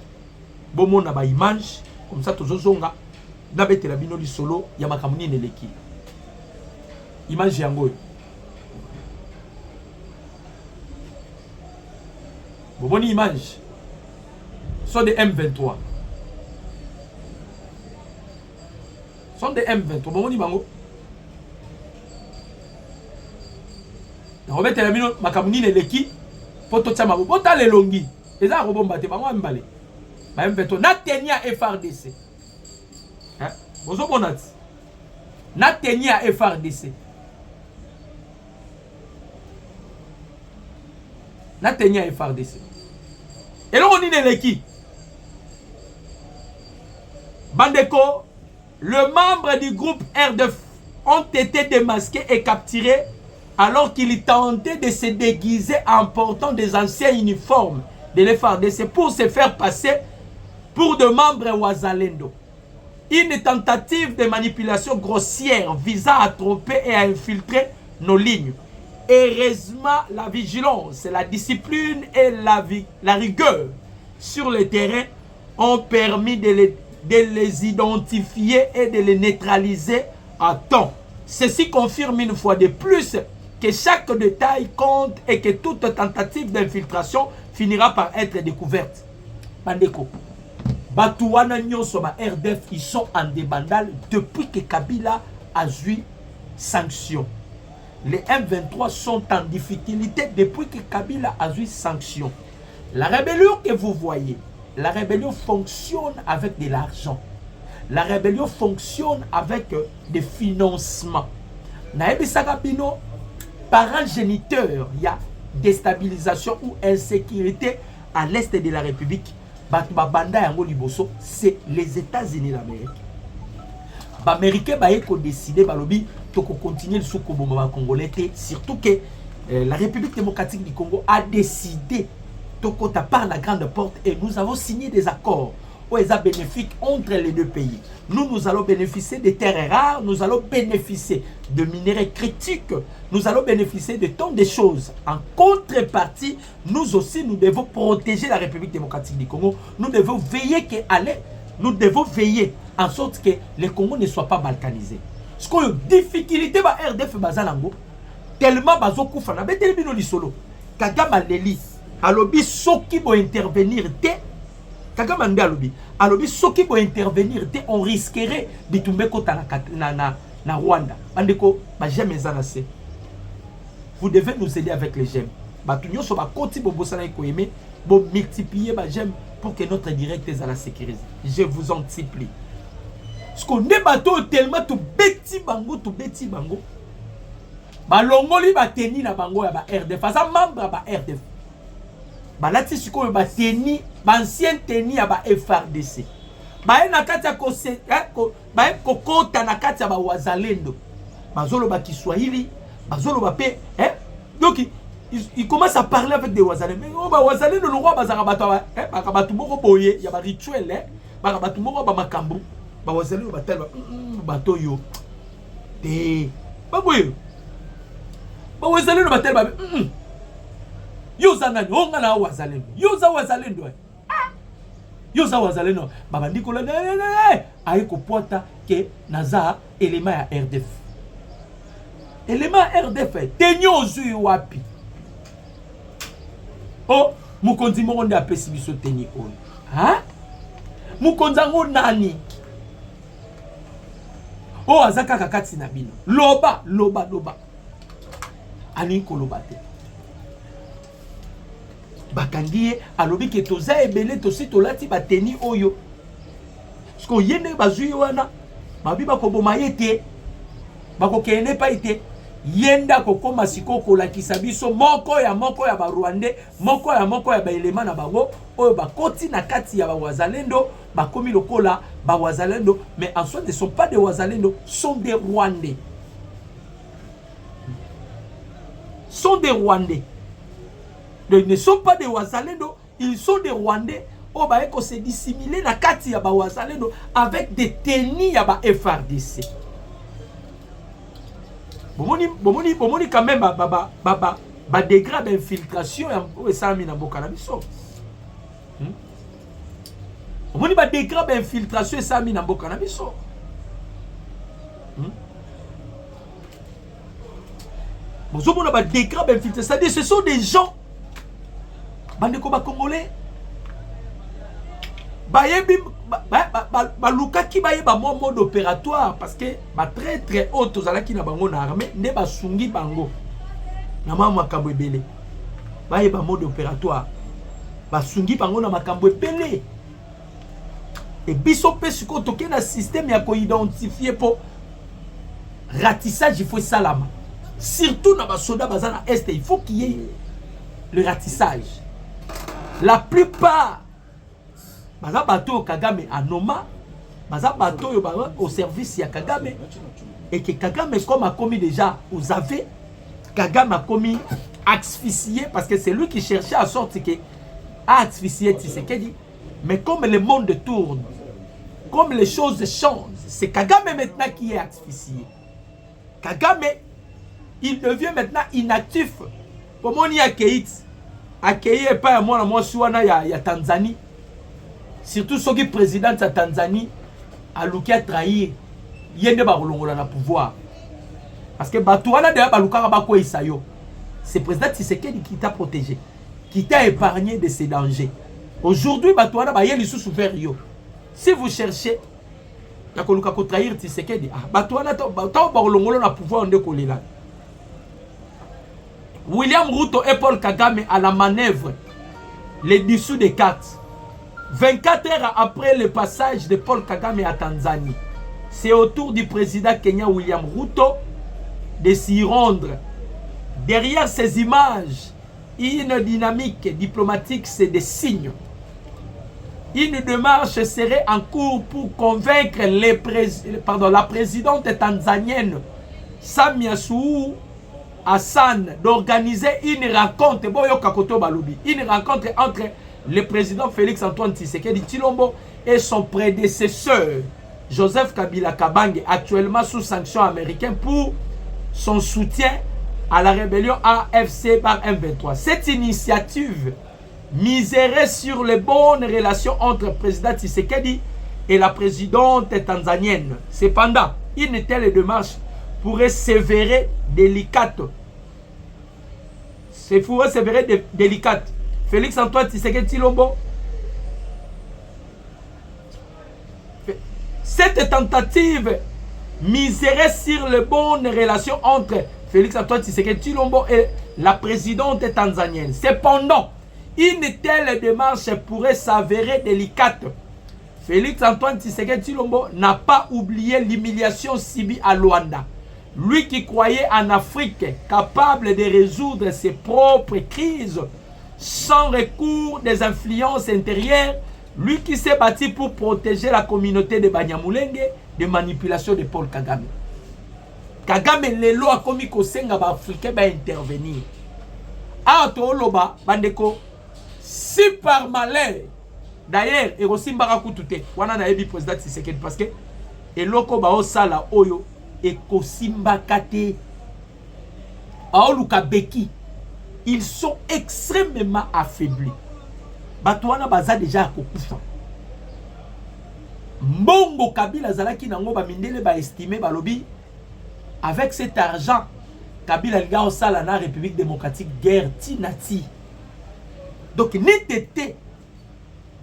Bomo na ba image comme ça tozozonga na betela bino li solo ya makambo ni neleki. Image yango. Boboni image. Sont des M23. Sont des M23. Boboni bango. Na robete la bino makamuni neleki poto tsama bota le longi. Eza robomba te bango mbale. Ba M23 na tenia FRDC. Hein? Bozo bonat. Na tenia FRDC. Na tenia FRDC. Et là on dit neleki. Bandeko, le membre du groupe RDF ont été démasqués et capturés alors qu'ils tentaient de se déguiser en portant des anciens uniformes de l'FRDC pour se faire passer pour de membres Ouazalendo. Une tentative de manipulation grossière visant à tromper et à infiltrer nos lignes. Heureusement, la vigilance, la discipline et la rigueur sur le terrain ont permis de les identifier et de les neutraliser à temps. Ceci confirme une fois de plus que chaque détail compte et que toute tentative d'infiltration finira par être découverte. Bandeko, Batouana Nyonso RDF, ils sont en débandale depuis que Kabila a eu sanction. Les M23 sont en difficulté depuis que Kabila a eu sanction. La rébellion que vous voyez, la rébellion fonctionne avec de l'argent. La rébellion fonctionne avec des financements. Naebisaka bino, parents géniteurs, il y a déstabilisation ou insécurité à l'est de la République. banda yango liboso, c'est les États-Unis d'Amérique. Les Américains ont décidé de continuer le soukoboma congolais, surtout que la République démocratique du Congo a décidé de par la grande porte et nous avons signé des accords où ils sont bénéfiques entre les deux pays. Nous allons bénéficier des terres rares, nous allons bénéficier de minerais critiques, nous allons bénéficier de tant de choses. En contrepartie, nous aussi, nous devons protéger la République démocratique du Congo. Nous devons veiller en sorte que le Congo ne soit pas balkanisé. Ce qu'on a difficulté ba RDF bazalango tellement bazokufa na beteli bino lisolo. Kagama leli alobi soki bo intervenir te. Kagama nde alobi soki bo intervenir te, on risquerait bitumbe kota na Rwanda. Bandeko ba jamais zanase. Vous devez nous aider avec les gemmes. Batu nyonso ba koti bo bosana ko aimer, bo multiplier ba gemmes pour que notre direct est à la sécurité. Je vous en supplie. Parce qu'on est bateau tellement tout bêti bango. Balongoli ba teni na bango ya ba RDF. Fasa membre ba RDF. Balati siko ba teni, ba ancien teni ya ba FRDC. Ba na kati ya ba kokota na kati ya ba wazalendo. Bazolo ba Kiswahili, bazolo ba pe, donc il commence à parler avec des wazalendo. Mais oh ba wazalendo le roi bazaka bato bakabatu moko boye ya ba rituel bakabatu moko ba makambu. Ba wazalendo batel bato yo. Te ba boye. Ba wazalendo batel ba yo zanani onga na wazalendo. Yo za wazalendo. Yo za wazalendo. Baba ndikola aiko pota ke naza élément ya RDF. Élément RDF tenyo ozui wapi. Oh, mukonzi mo nde apesi biso teni oyo. Ha? Mukonzango nani? Oh, azaka kakati na bino. Loba. Ani ko loba te. Bakangiye alobi ke toza ebele tosi tolati bateni oyo. Sko yene bazui wana. Babi bakoboma yete. Bakokene pa ite. Yenda kokoma sikoko la kisabiso moko ya ba Rwandais, moko ya ba elema na bango oyo bakoti na kati ya ba wazalendo, bakomi lokola ba wazalendo, mais en soi ne sont pas des wazalendo, sont des Rwandais. Sont des Rwandais. Donc, ils ne sont pas des wazalendo, ils sont des Rwandais. Oh ba eko se dissimuler na kati ya ba wazalendo avec des tenues ya ba FRDC. Bomoni quand même ba degré d'infiltration et ça mis na boka na biso. Bomoni ba degré d'infiltration et ça mis na boka na biso. Bozomona ba degré d'infiltration, c'est-à-dire ce sont des gens bandeko ba congolais bayebi balukaki bayeba mode opératoire parce que ba très haut tozalaki na bango na armée nde basungi bango na makambo ebele bayeba mode opératoire basungi bango na makambo ebele et biso pe siko toke na système ya ko identifier po ratissage il faut salama surtout na ba soda bazana est il faut qu'il y ait le ratissage. La plupart baza bato Kagame anoma, baza bato au service ya Kagame, et que Kagame comme a commis déjà, vous avez Kagame a commis asphyxier parce que c'est lui qui cherchait à sortir que asphyxier Tshisekedi, mais comme le monde tourne, comme les choses changent, c'est Kagame maintenant qui est asphyxié. Kagame, il devient maintenant inactif. Comment on y accueilli pas moi suana ya Tanzanie. Surtout ceux qui président de Tanzanie a lukia trahir yende ba kolongola na pouvoir parce que batouana de baluka ba ko isayo c'est président Tshisekedi qui t'a protégé, qui t'a épargné de ces dangers. Aujourd'hui batouana ba yeli sous vers yo. Si vous cherchez na koluka ko trahir Tshisekedi batouana to ba kolongola na pouvoir nde kolela. William Ruto et Paul Kagame à la manœuvre les dessous des cartes. 24 heures après le passage de Paul Kagame à Tanzanie, c'est au tour du président Kenya William Ruto de s'y rendre. Derrière ces images, une dynamique diplomatique, c'est des signes. une démarche serait en cours pour convaincre la présidente tanzanienne Samia Suluhu Hassan d'organiser une rencontre, une rencontre entre le président Félix Antoine Tshisekedi Tshilombo et son prédécesseur Joseph Kabila Kabange, actuellement sous sanctions américaines pour son soutien à la rébellion AFC par M23. Cette initiative miserait sur les bonnes relations entre le président Tshisekedi et la présidente tanzanienne. Cependant, une telle démarche pourrait s'avérer délicate. Délicate. Félix Antoine Tshisekedi Tshilombo. Cette tentative miserait sur les bonnes relations entre Félix Antoine Tshisekedi Tshilombo et la présidente tanzanienne. Cependant, une telle démarche pourrait s'avérer délicate. Félix Antoine Tshisekedi Tshilombo n'a pas oublié l'humiliation subie à Luanda. Lui qui croyait en Afrique capable de résoudre ses propres crises sans recours des influences intérieures, lui qui s'est battu pour protéger la communauté de Banyamulenge de manipulation de Paul Kagame. Kagame lelo a komi kosenga ba Africain ba intervenir. Ah to loba bandeko si par malheur. D'ailleurs, et aussi mbaka kutute wana na yebi président Tshisekedi parce que eloko ba osala oyo et kosimba kate aoluka beki, ils sont extrêmement affaiblis. Batouana baza déjà kokufa. Mbongo Kabila zalaki nango ba mindele ba estimé balobi avec cet argent Kabila liga osala na République démocratique guerre tinati. Donc n'était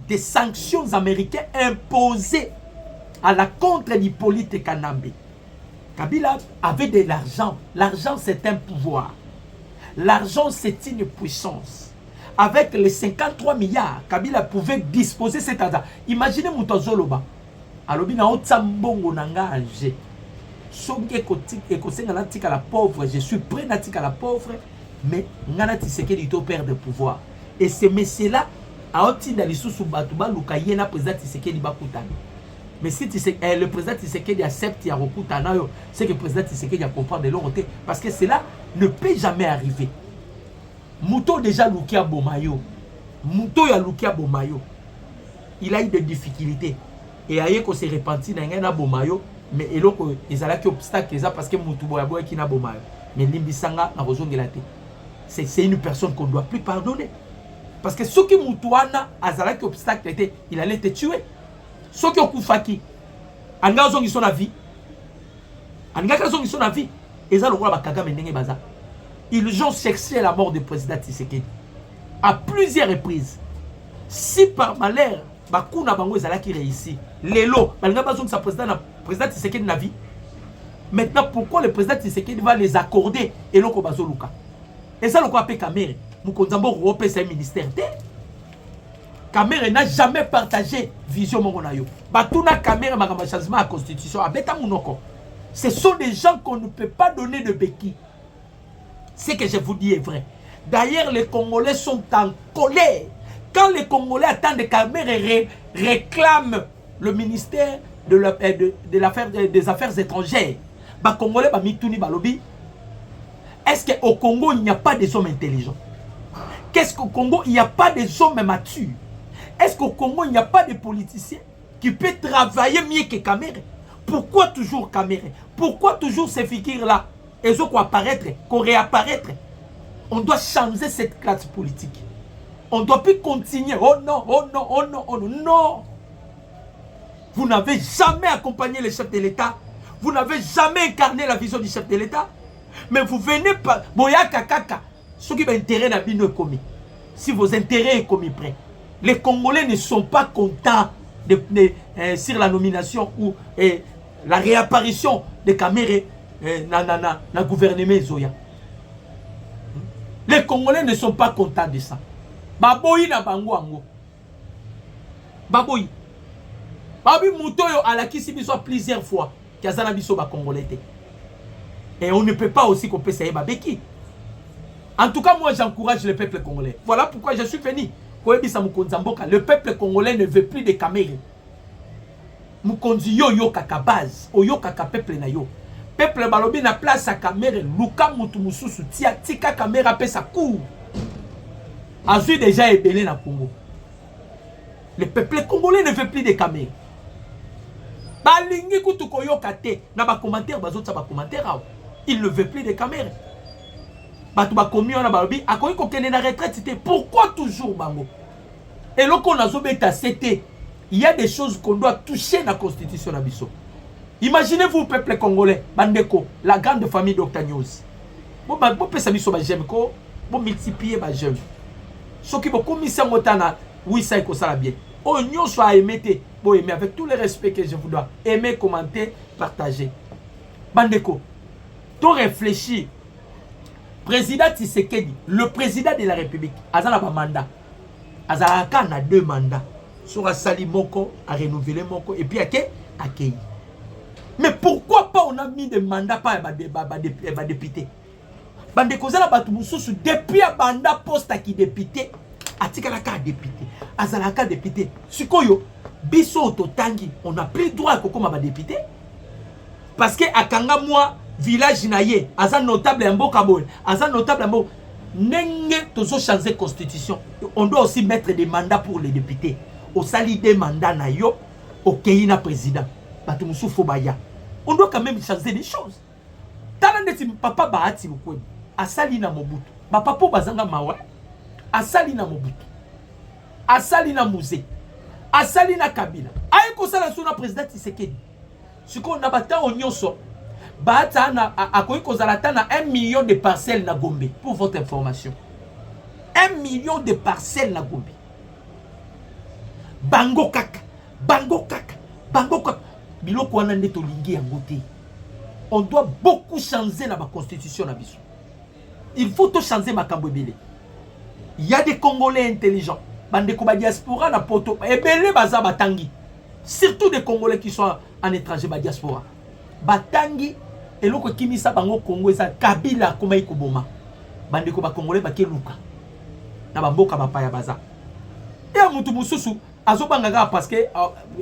des sanctions américaines imposées à la contre d'Hippolyte Kanambe. Kabila avait de l'argent. L'argent, c'est un pouvoir. L'argent, c'est une puissance. Avec les 53 milliards, Kabila pouvait disposer cet argent. Imaginez Moutazoloba. Alobi na otsambongo nanga age. Soki ekosenga na tika la pauvre, je suis prêt na tika la pauvre, mais ngana Tshisekedi to perdre pouvoir. Et ce messieurs-là, a otinda lisusu batuba luka yena président Tshisekedi bakutana. Mais si le président Tshisekedi accepte ya kokutana yo, c'est que le président Tshisekedi a comprendre de l'autre côté. Parce que cela ne peut jamais arriver. Mouto déjà Lukia Bomayo. Mouto ya Lukia Bomayo. Il a eu des difficultés. Et aïe ko se repenti na ngana Bomayo. Mais eloko ezala ki obstacle eza parce que Moutou Boyaboya ki na Bomayo. Mais limbisanga na rozongelate. C'est une personne qu'on ne doit plus pardonner. Parce que ceux qui Moutouana azala ki obstacle était, il allait te tuer. Ceux qui ont koufaki, anga zongi son avis. Anga zongi son avis. Eza le roi Kagame ndenge baza. Ils ont cherché la mort du président Tshisekedi à plusieurs reprises. Si par malheur, bakuna bango ezala qui réussit. Lelo, balanga bazong sa président Tshisekedi na vie. Maintenant, pourquoi le président Tshisekedi va les accorder et loko bazoluka? Et ça le quoi appelle Kamere. Mukonzambo Europe c'est un ministère. Kamere n'a jamais partagé vision mongonayo. Batuna Kamere magamba changement à constitution abeta munoko. Ce sont des gens qu'on ne peut pas donner de béquilles. Ce que je vous dis est vrai. D'ailleurs, les Congolais sont en colère. Quand les Congolais attendent que Kamere réclame le ministère des Affaires étrangères, les Congolais mituni balobi. Est-ce qu'au Congo, il n'y a pas des hommes intelligents? Qu'est-ce qu'au Congo, il n'y a pas des hommes matures? Est-ce qu'au Congo, il n'y a pas de politiciens qui peuvent travailler mieux que Kamere? Pourquoi toujours Kamere? Pourquoi toujours ces figures-là? Elles ont quoi apparaître, qu'on réapparaître? On doit changer cette classe politique. On ne doit plus continuer. Oh non, oh non, oh non, oh non, non. Vous n'avez jamais accompagné le chef de l'État. Vous n'avez jamais incarné la vision du chef de l'État. Mais vous venez pas. Boyaka kaka. Ce qui va intérêt n'a pas commis. Si vos intérêts sont commis près. Les Congolais ne sont pas contents sur la nomination ou la réapparition de Kamere dans le gouvernement Zoya. Les Congolais ne sont pas contents de ça. Baboyi na bango ango. Baboyi. Babi Moutoyo à la Kisibiso plusieurs fois. Kazana biso ba Congolais. Et on ne peut pas aussi qu'on peut savoir Babeki. En tout cas, moi j'encourage le peuple congolais. Voilà pourquoi je suis venu. Le peuple congolais ne veut plus de caméras. Mukonzi yo kaka base, yo kaka peuple na yo. Peuple balobi na place à caméra, luka mutu mususu tia tika caméra pe sa cour. Azui déjà ébélé na Congo. Le peuple congolais ne veut plus de caméras. Balingi kutu koyoka te na ba commentaire bazotsa ba commentaire. Il ne veut plus de caméras. Batu ba komi on a balobi akoyi ko kene na retraite te. Pourquoi toujours bango? Et loko na zobeta c'était il y a des choses qu'on doit toucher dans la constitution d'Abisso. Imaginez-vous, peuple congolais, Bandeko, la grande famille d'Octagnos. Vous multipliez les jeunes. Ce qui vous commis à Motana, oui, ça est bien. On soit aimé, avec tout le respect que je vous dois. Aimer, commenter, partager. Bandeko, tu réfléchis. Président Tshisekedi, le président de la République, Azala ba mandat. Azala a 2 mandats. Sur a sali moko, a renouvelé moko, et puis à accueilli. Mais pourquoi pas on a mis des mandats par les députés? Bande kozala batu mususu depuis a banda poste qui député, atikala ka député, azala ka député. Sikoyo, biso totangi, on n'a plus droit à kokoma ba député. Parce que akanga moi village naye, azan notable en mboka boy, azan notable en mboka. Nenge tozo changer constitution. On doit aussi mettre des mandats pour les députés. Au sali des mandats na yo, au Keïna président. Batumusu Fobaya. On doit quand même changer des choses. Talandeti papa Bahati Mukwe. Asali na Mobutu. Ma papa Bazanga Mawa. Asali na Mobutu. Asali na Mouze. Asali na Kabila. Aïe Kosala sous la président Tshisekedi. Ce qu'on a battu en Nyonso. Bahata na akoyi kozalata na 1 million de parcelles na Gombe. Pour votre information. 1 million de parcelles na Gombe. Bango kaka, bango kaka, bango kaka. Biloko wana nde tolingi yango te. On doit beaucoup changer la constitution na biso. Il faut tout changer makambo ebele. Il y a des Congolais intelligents. Bande ko ba diaspora na poto ebele baza batangi. Surtout des Congolais qui sont en étranger ba diaspora. Batangi eloko kimisa bango Congo eza Kabila koma ikoboma. Bande ko ba Congolais ba keluka. Na ba mboka mapaya baza. Et à mutu mususu parce que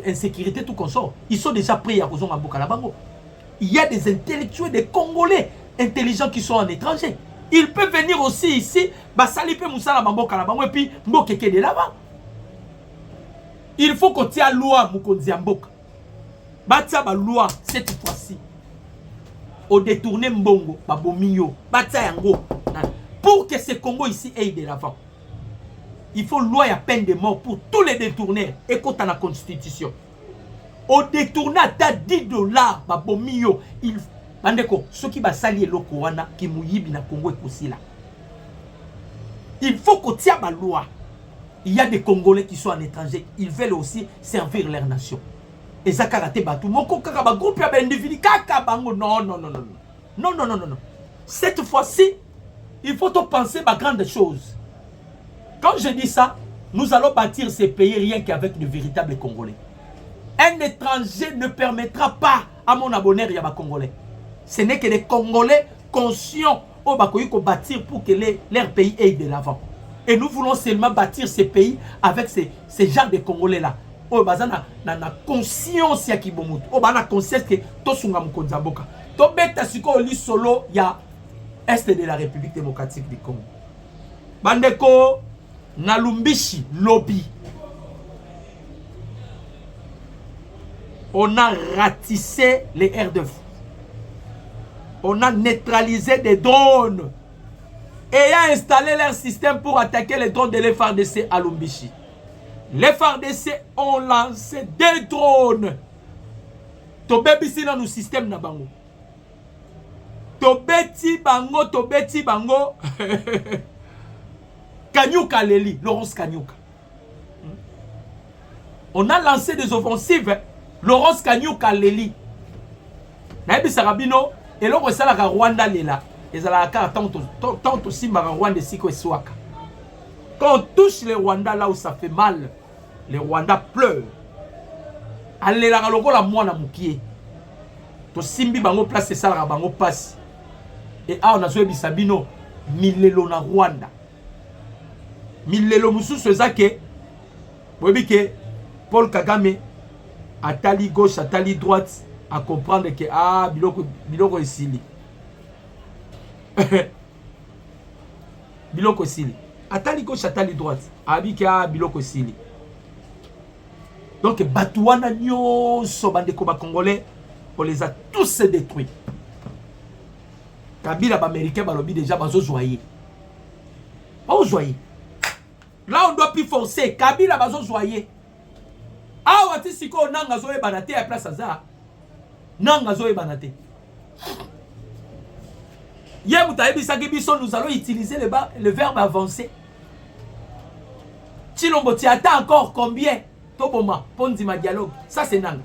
insécurité tout consort, ils sont déjà prêts à causer un bouc à la bango. Il y a des intellectuels, des Congolais intelligents qui sont en étranger. Ils peuvent venir aussi ici, basalipe moussala bamboka la bango et puis mbokeke de là-bas. Il faut qu'on tient loi mukonzi amboka. Batia ba loi cette fois-ci. Au détourner mbongo, babomiyo, batia yango. Pour que ce Congo ici aille de l'avant. Il faut loi à peine de mort pour tous les détourneurs. Écoute à la constitution. Au détourner à 10 $, babomio, il bandeko, ceux qui va salir le Kowana, qui mouyibi na Congo et là. Il faut qu'on tienne la loi. Il y a des Congolais qui sont en étranger, ils veulent aussi servir leur nation. Et ça karaté batou, moko kakaba groupe ya individu kakabango non. Non. Cette fois-ci, il faut penser à grande chose. Quand je dis ça, nous allons bâtir ces pays rien qu'avec de véritables Congolais. Un étranger ne permettra pas à mon abonné Yaba Congolais. Ce n'est que des Congolais conscients au Bakoyiko bâtir pour que leur pays aille de l'avant. Et nous voulons seulement bâtir ces pays avec ces genres de Congolais-là. Oh, bazana na conscience ya kibomutu. Oh, bana conscience que to sunga mukonzamboka. To beta siko li solo ya est de la République démocratique du Congo. Bandeko Nalumbishi lobby. On a ratissé les airs de fou. On a neutralisé des drones et a installé leur système pour attaquer les drones de l'FARDC à Lumbishi. Les FARDC ont lancé des drones. Tobebisi dans nos systèmes na bango. Tobeti bango. Kanyuka Leli, Laurence Kanyuka. On a lancé des offensives. Laurence Kanyuka Leli. Naïbi Sarabino, et l'on ressent la Rwanda Lela. Et ça la carte tant aussi ma Rwanda Siko et Swaka. Quand on touche les Rwandais là où ça fait mal, les Rwandais pleurent. Allez la logo la moi na mukie. To simbi bango place ça la bango passe. Et on a joué Bisabino milelo na Rwanda. milelo mususu ezake boyebi ke Paul Kagame atali gauche atali droite à comprendre que ah biloko esili biloko esili atali gauche atali droite abi ke ah biloko esili. Donc batouana nyonso bandeko ba congolais on les a tous détruits. Kabila ba américain balobi déjà bazo zoyer. Bazo zoyer. Là on doit plus forcer. Kabila bazo zoyer. Ah wati siko nanga zoye banate à place aza. Nanga zoye banate. Hier nous allons utiliser le verbe avancer. Chilombo tu attends encore combien? Toboma pondi ma dialogue. Ça c'est Nanga.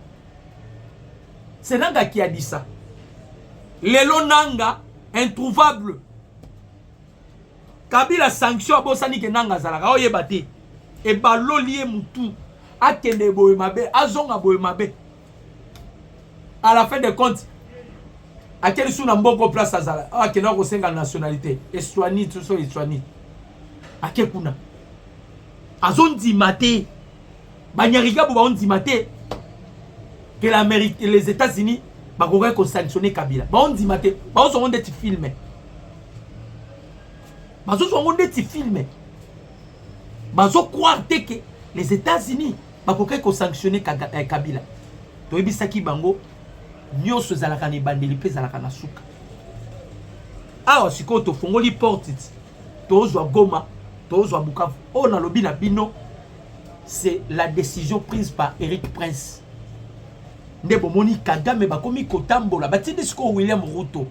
C'est Nanga qui a dit ça. Lelo Nanga introuvable. Kabila sanction abosani ke Nanga zalaka oyebate. E balolier mutu akende boye mabe azonga boye mabe. À la fin de compte à quel sous na mboko place azala akenda ko senga nationalité Eswani tout so Eswani akekuna azondi maté banyariga bo ondi maté que l'Amérique et les États-Unis ba ko sanctionner Kabila ba ondi maté ba so onde ti filmer ba so onde ti filmer ba so croire que les États-Unis ba ko sanctionner Kabila to ebisaki bango nyonso zalaka ni bandeli pe zalaka na suka awa siko to fongoli porte to zo Goma to zo Bukavu o na lobi na bino c'est la décision prise par Eric Prince ndebo moni Kagame bakomi kotambola batindi siko William Ruto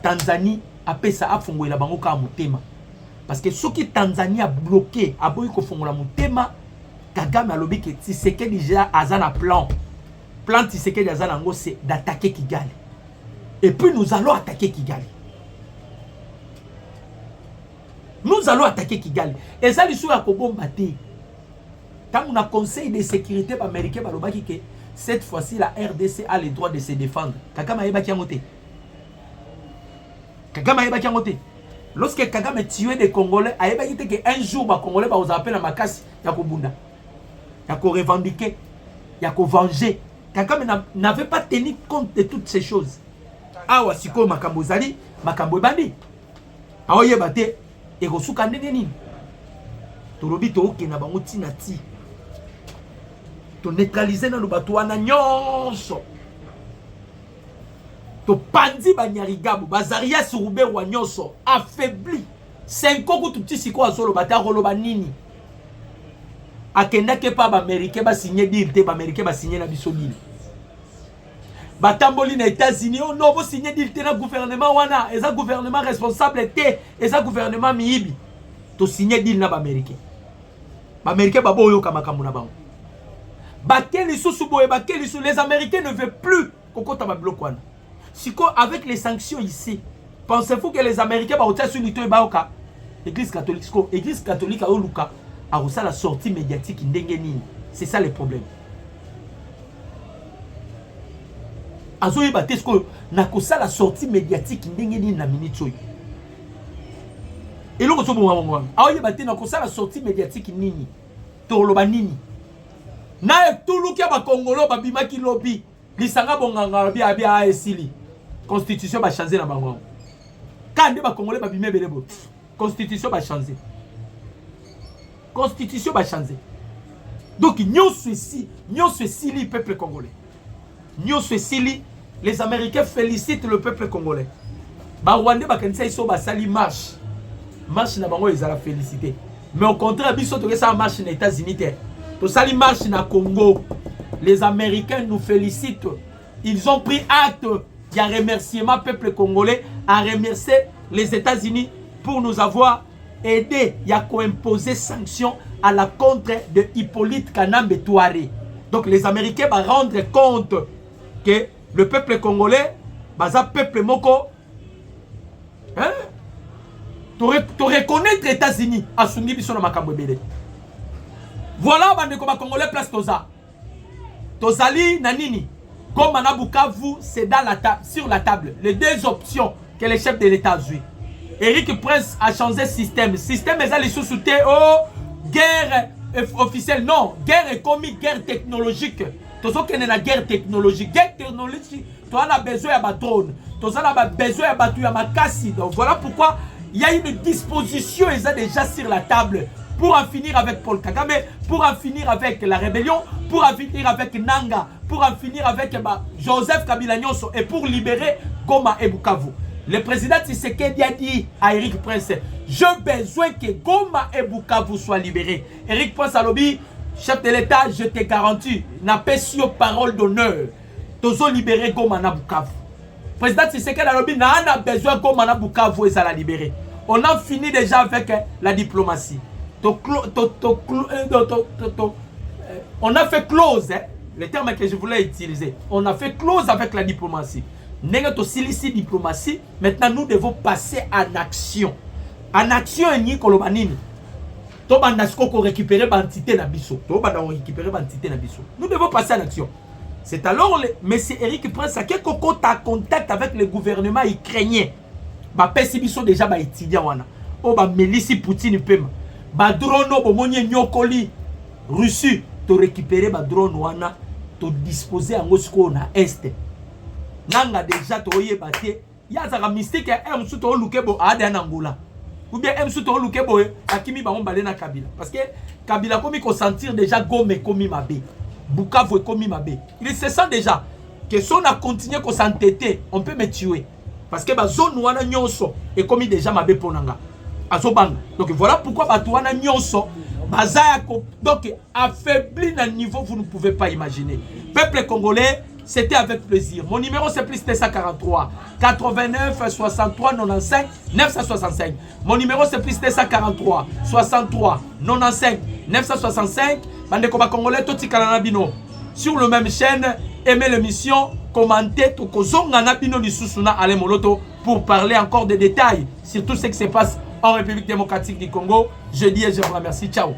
Tanzanie apesa afongola bango ka motema parce que soki Tanzanie a bloqué aboyi ko fongola motema Kagame alobi ke Tshisekedi déjà azana plan Tshisekedi azanango c'est d'attaquer Kigali. Et puis nous allons attaquer Kigali. Nous allons attaquer Kigali. Et ça, l'issue à Kobombaté. Quand on a conseil de sécurité américain, que cette fois-ci, la RDC a le droit de se défendre. Kagame Aeba Kiamote. Kagame Aeba Kiamote. Lorsque Kagame tuait des Congolais, Aeba dit qu'un jour, les Congolais vont appeler la Makasi, Yakobunda. Yako revendiquer, Yako venger. Kagame n'avait pas tenu compte de toutes ces choses. Awa siko makambo zali, makambo bandi. Aoye bate, egosuka ndenge nini. Tolobi to okena bango tina ti. To neutraliser na lobato wana nyonso. To pandi banyarigabu, bazaria surube wa nyonso, affaibli. Senko kututi siko azolo bata roloba nini. Akenda ke pa ba américain ba signer deal te ba américain ba signer na biso deal. Batamboli na États-Unis on no bo signer deal te na gouvernement wana, eza gouvernement responsable te, eza gouvernement miibi. To signer deal na ba américain. Ba américain ba boyo kama kamuna bango. Bakeli susu boye bakeli sous les américains ne veulent plus kokota ba bloc wana. Siko avec les sanctions ici, pensez-vous que les américains ba otia sur lito e baoka? Église catholique, église catholique a oluka a reçu la sortie médiatique ndengeni. C'est ça le problème. Azoyi batesko na kosa la sortie médiatique ndengeni na minute. Et l'autre chose bon aoyi baté na kosa la sortie médiatique nini. Toloba nini. Na tulukia ba Congolo ba bimaki lobby. Lisanga bonganga bi abia esili. Constitution ba changer na bango. Kande ba Congolais ba bimé belebo. Constitution va changer. Constitution va changer. Donc, nous ceci le peuple congolais. Nous ceci, les Américains félicitent le peuple congolais. Ba Rwanda ba kanisa iso ba sali marche. Marche na bango ils la félicité. Mais au contraire, biso to ça marche aux États-Unis. To sali marche na Congo. Les Américains nous félicitent. Ils ont pris acte. Il y a remerciement peuple congolais à remercier les États-Unis pour nous avoir aidé. Il y a imposé sanctions à la contre de Hippolyte Kanambe Touaré. Donc les Américains vont rendre compte que le peuple congolais, un peuple moko, hein, tu reconnaître les États-Unis à Sungi Bisson Makambo Bele. Voilà, bande comme Congolais place Toza. Tozali Nanini. Comme Manabukavu, c'est sur la table. Les deux options que les chefs de l'État jouent. Eric Prince a changé système. Système est allé sous-souter oh guerre officielle. Non, guerre économique, guerre technologique. Tout ce qui est la guerre technologique. Guerre technologique, tu as besoin de drone. Tu as besoin de cassi. Donc voilà pourquoi il y a une disposition ils ont déjà sur la table pour en finir avec Paul Kagame, pour en finir avec la rébellion, pour en finir avec Nanga, pour en finir avec Joseph Kabila Nyonso et pour libérer Goma et Bukavu. Le président Tshisekedi a dit à Eric Prince, j'ai besoin que Goma et Bukavu soient libérés. Eric Prince a lobby, chef de l'État, je te garantis, n'a pas sur parole d'honneur, tous libérer Goma et Bukavu. Président Tshisekedi a lobby, n'a besoin de Goma et Bukavu et ça la libérer. On a fini déjà avec la diplomatie. On a fait close, hein, le terme que je voulais utiliser. On a fait close avec la diplomatie. Diplomatie. Maintenant, nous devons passer en action. En action, nous devons récupérer l'entité Nabiso. Nous devons passer en action. C'est alors M. Eric Prince qui est en contact avec le gouvernement ukrainien. Ils déjà étudiants. Mélissi Poutine Pema. Drone bomoni nyokoli Russie to récupérer drone wana to disposer en osko na est nanga déjà to yebate ya za mystique M suto lukebo ade na Angola ou bien M suto lukebo akimi ba mbale na Kabila parce que Kabila komi ko sentir déjà Goma komi mabe Bukavu komi mabe il se sent déjà que si on a continué ko s'entêter on peut me tuer parce que ba zone wana nyonso et komi déjà mabe ponanga. Donc voilà pourquoi Batouana Nyonso, donc affaibli dans le niveau vous ne pouvez pas imaginer. Peuple congolais, c'était avec plaisir. Mon numéro c'est plus 743 89 63 95 965. Mon numéro c'est plus 743 63 95 965. Bande Koba Congolais, Toti Kalanabino. Sur le même chaîne, aimez l'émission, commentez, Tokozonga Nabino Lissusuna Ale Moloto pour parler encore des détails sur tout ce qui se passe en République démocratique du Congo. Je dis et je vous remercie. Ciao.